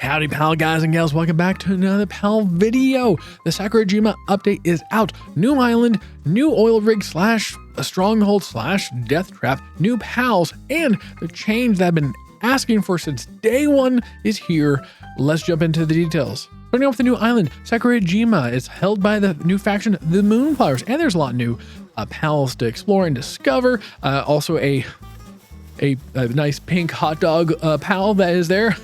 Howdy pal guys and gals, welcome back to another pal video. The Sakurajima update is out. New island, new oil rig slash a stronghold slash death trap, new pals, and the change that I've been asking for since day one is here. Let's jump into the details. Starting off with the new island, Sakurajima is held by the new faction, the Moonflowers, and there's a lot new pals to explore and discover. Also a nice pink hot dog pal that is there.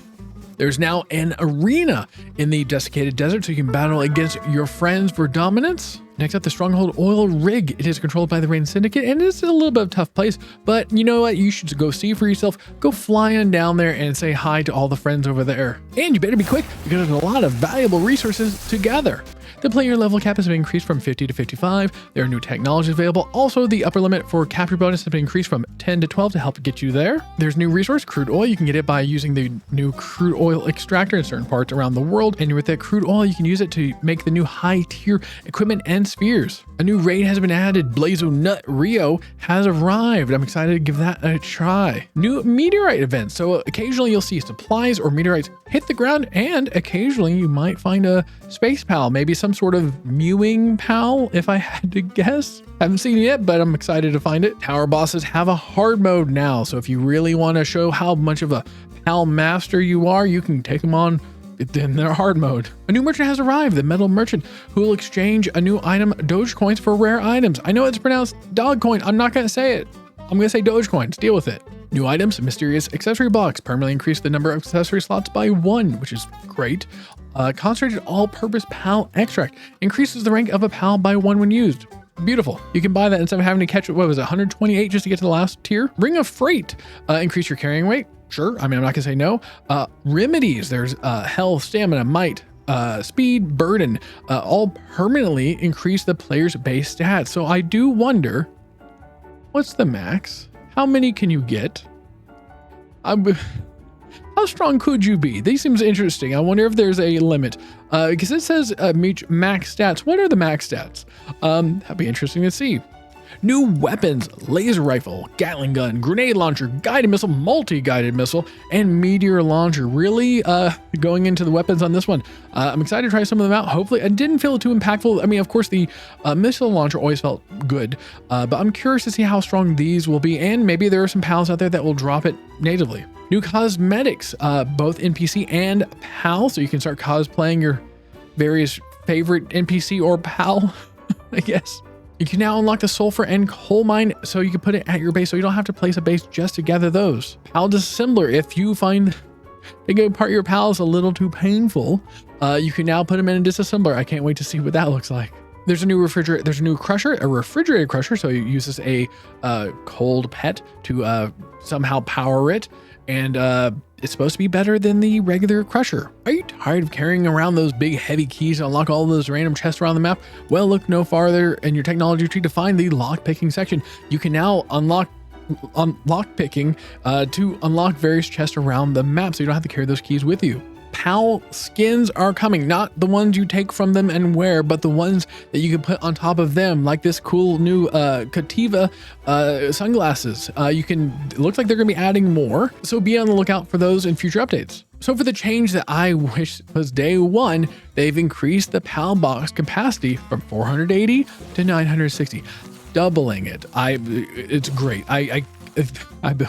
There's now an arena in the desiccated desert so you can battle against your friends for dominance. Next up, the Stronghold Oil Rig. It is controlled by the Rain Syndicate and it's a little bit of a tough place, but you know what? You should go see for yourself. Go fly on down there and say hi to all the friends over there. And you better be quick because there's a lot of valuable resources to gather. The player level cap has been increased from 50 to 55. There are new technologies available. Also, the upper limit for capture bonus has been increased from 10 to 12 to help get you there. There's new resource, crude oil. You can get it by using the new crude oil extractor in certain parts around the world. And with that crude oil, you can use it to make the new high tier equipment and spheres. A new raid has been added. Blazo Nut Rio has arrived. I'm excited to give that a try. New meteorite events. So occasionally you'll see supplies or meteorites hit the ground, and occasionally you might find a space pal, maybe some sort of mewing pal, if I had to guess. Haven't seen it yet, but I'm excited to find it. Tower bosses have a hard mode now, so if you really want to show how much of a pal master you are, you can take them on in their hard mode. A new merchant has arrived, the Metal Merchant, who will exchange a new item, Doge coins, for rare items. I know it's pronounced dog coin. I'm not going to say it. I'm going to say Doge coins. Deal with it. New items, mysterious accessory box, permanently increase the number of accessory slots by 1, which is great. Concentrated all-purpose pal extract, increases the rank of a pal by 1 when used. Beautiful. You can buy that instead of having to catch, what was it, 128 just to get to the last tier? Ring of Freight, increase your carrying weight. Sure, I mean, I'm not gonna say no. Remedies, there's health, stamina, might, speed, burden, all permanently increase the player's base stats. So I do wonder, what's the max? How many can you get? How strong could you be? These seems interesting. I wonder if there's a limit. Because it says reach max stats. What are the max stats? That'd be interesting to see. New weapons, laser rifle, Gatling gun, grenade launcher, guided missile, multi-guided missile, and meteor launcher. Really going into the weapons on this one. I'm excited to try some of them out. Hopefully, I didn't feel it too impactful. I mean, of course, the missile launcher always felt good, but I'm curious to see how strong these will be, and maybe there are some pals out there that will drop it natively. New cosmetics, both NPC and PAL, so you can start cosplaying your various favorite NPC or PAL, I guess. You can now unlock the sulfur and coal mine, so you can put it at your base, so you don't have to place a base just to gather those. Pal disassembler, if you find taking apart your pals a little too painful, you can now put them in a disassembler. I can't wait to see what that looks like. There's a new refrigerator. There's a new crusher, a refrigerated crusher, so it uses a cold pet to somehow power it, and it's supposed to be better than the regular crusher. Are you tired of carrying around those big heavy keys to unlock all those random chests around the map? Well, look no farther in your technology tree to find the lock picking section. You can now unlock lock picking to unlock various chests around the map, so you don't have to carry those keys with you. PAL skins are coming, not the ones you take from them and wear, but the ones that you can put on top of them, like this cool new Cativa sunglasses. It looks like they're gonna be adding more, so be on the lookout for those in future updates. So for the change that I wish was day one, they've increased the PAL box capacity from 480 to 960, doubling it. It's great. I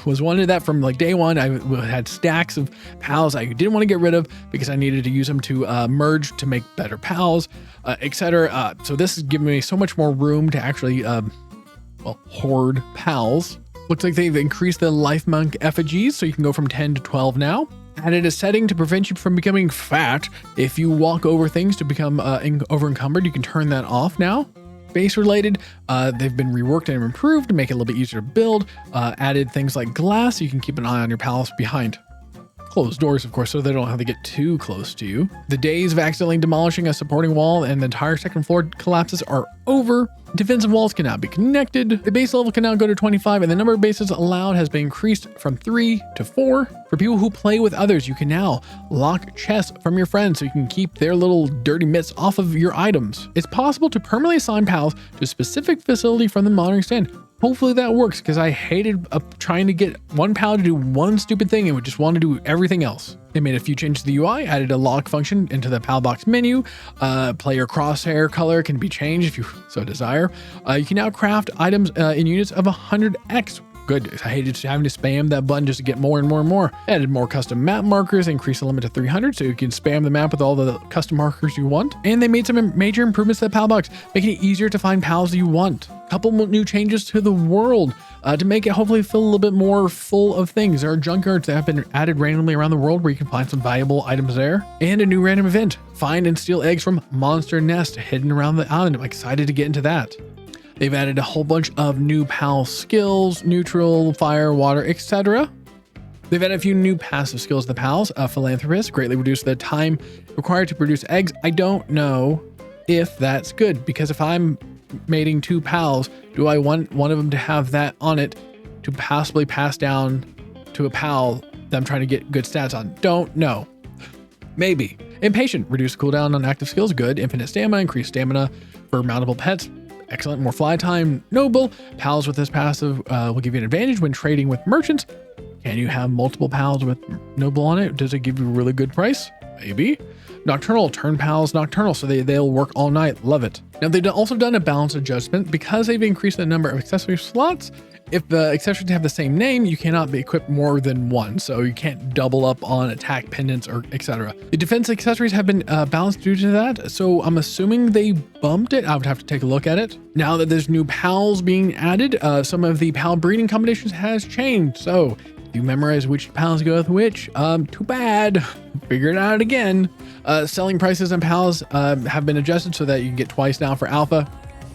was wanting that from like day one. I had stacks of pals I didn't want to get rid of because I needed to use them to merge to make better pals, etc. So this is giving me so much more room to actually hoard pals. Looks like they've increased the life monk effigies, so you can go from 10 to 12 now. Added a setting to prevent you from becoming fat. If you walk over things to become over encumbered, you can turn that off now. Base related, they've been reworked and improved to make it a little bit easier to build. Added things like glass, so you can keep an eye on your pals behind closed doors, of course, so they don't have to get too close to you. The days of accidentally demolishing a supporting wall and the entire second floor collapses are over. Defensive walls can now be connected. The base level can now go to 25, and the number of bases allowed has been increased from 3 to 4. For people who play with others, you can now lock chests from your friends so you can keep their little dirty mitts off of your items. It's possible to permanently assign pals to a specific facility from the monitoring stand. Hopefully that works, because I hated trying to get one pal to do one stupid thing and would just want to do everything else. They made a few changes to the UI, added a lock function into the pal box menu. Player crosshair color can be changed if you so desire. You can now craft items in units of 100x. Good. I hated having to spam that button just to get more and more and more. Added more custom map markers, increased the limit to 300 so you can spam the map with all the custom markers you want. And they made some major improvements to the pal box, making it easier to find pals you want. Couple new changes to the world to make it hopefully feel a little bit more full of things. There are junkyards that have been added randomly around the world where you can find some valuable items there. And a new random event, find and steal eggs from monster nest hidden around the island. I'm excited to get into that. They've added a whole bunch of new pal skills, neutral, fire, water, etc. They've added a few new passive skills to the pals. Philanthropist, greatly reduced the time required to produce eggs. I don't know if that's good, because if I'm mating 2 pals, do I want one of them to have that on it to possibly pass down to a pal that I'm trying to get good stats on? Don't know. Maybe. Impatient, reduce cooldown on active skills. Good. Infinite stamina, increased stamina for mountable pets. Excellent. More fly time. Noble. Pals with this passive will give you an advantage when trading with merchants. Can you have multiple pals with Noble on it? Does it give you a really good price? Maybe. Nocturnal. Turn pals nocturnal so they'll work all night. Love it. Now, they've also done a balance adjustment because they've increased the number of accessory slots. If the accessories have the same name, you cannot be equipped more than one, so you can't double up on attack pendants or etc. The defense accessories have been balanced due to that, so I'm assuming they bumped it. I would have to take a look at it. Now that there's new pals being added, some of the pal breeding combinations has changed, so if you memorize which pals go with which, too bad. Figure it out again. Selling prices on pals have been adjusted so that you can get twice now for alpha.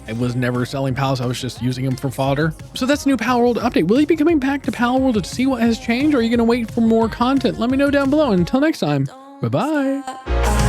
I was never selling pals, I was just using them for fodder. So that's the new Palworld update. Will you be coming back to Palworld to see what has changed, or are you going to wait for more content? Let me know down below. And until next time, bye-bye.